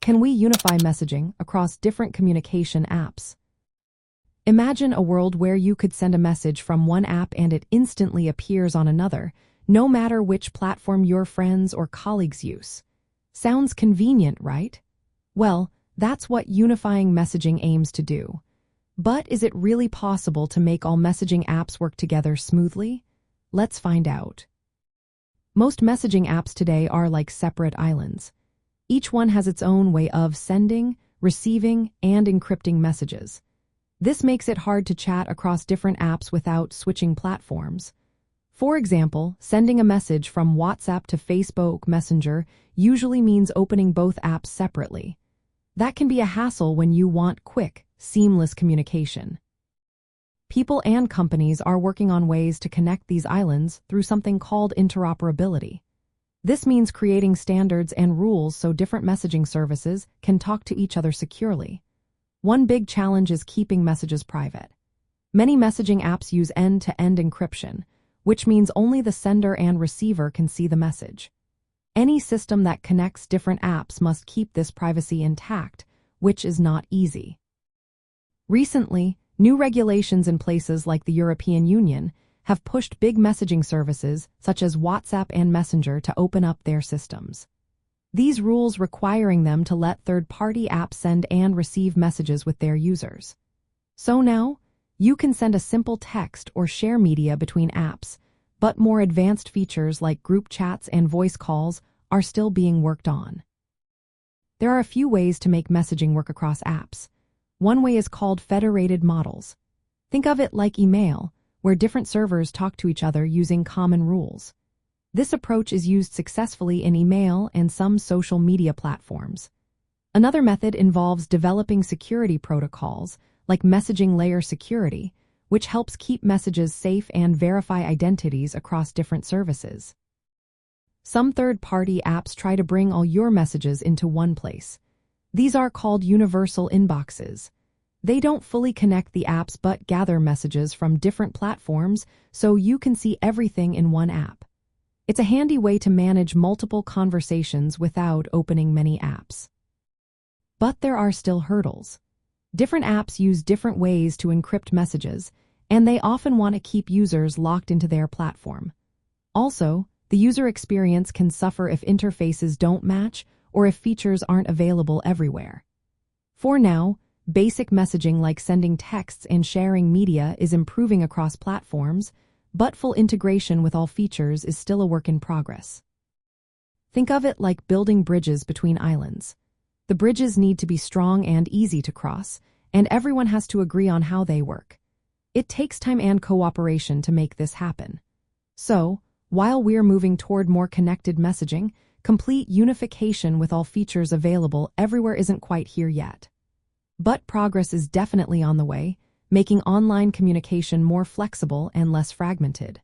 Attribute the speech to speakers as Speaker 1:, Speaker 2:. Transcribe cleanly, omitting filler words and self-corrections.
Speaker 1: Can we unify messaging across different communication apps? Imagine a world where you could send a message from one app and it instantly appears on another, no matter which platform your friends or colleagues use. Sounds convenient, right? Well, that's what unifying messaging aims to do. But is it really possible to make all messaging apps work together smoothly? Let's find out. Most messaging apps today are like separate islands. Each one has its own way of sending, receiving, and encrypting messages. This makes it hard to chat across different apps without switching platforms. For example, sending a message from WhatsApp to Facebook Messenger usually means opening both apps separately. That can be a hassle when you want quick, seamless communication. People and companies are working on ways to connect these islands through something called interoperability. This means creating standards and rules so different messaging services can talk to each other securely. One big challenge is keeping messages private. Many messaging apps use end-to-end encryption, which means only the sender and receiver can see the message. Any system that connects different apps must keep this privacy intact, which is not easy. Recently, new regulations in places like the European Union have pushed big messaging services such as WhatsApp and Messenger to open up their systems. These rules requiring them to let third-party apps send and receive messages with their users. So now, you can send a simple text or share media between apps, but more advanced features like group chats and voice calls are still being worked on. There are a few ways to make messaging work across apps. One way is called federated models. Think of it like email, where different servers talk to each other using common rules. This approach is used successfully in email and some social media platforms. Another method involves developing security protocols, like messaging layer security, which helps keep messages safe and verify identities across different services. Some third-party apps try to bring all your messages into one place. These are called universal inboxes. They don't fully connect the apps but gather messages from different platforms so you can see everything in one app. It's a handy way to manage multiple conversations without opening many apps. But there are still hurdles. Different apps use different ways to encrypt messages, and they often want to keep users locked into their platform. Also, the user experience can suffer if interfaces don't match or if features aren't available everywhere. For now, basic messaging like sending texts and sharing media is improving across platforms, but full integration with all features is still a work in progress. Think of it like building bridges between islands. The bridges need to be strong and easy to cross, and everyone has to agree on how they work. It takes time and cooperation to make this happen. So, while we're moving toward more connected messaging, complete unification with all features available everywhere isn't quite here yet. But progress is definitely on the way, making online communication more flexible and less fragmented.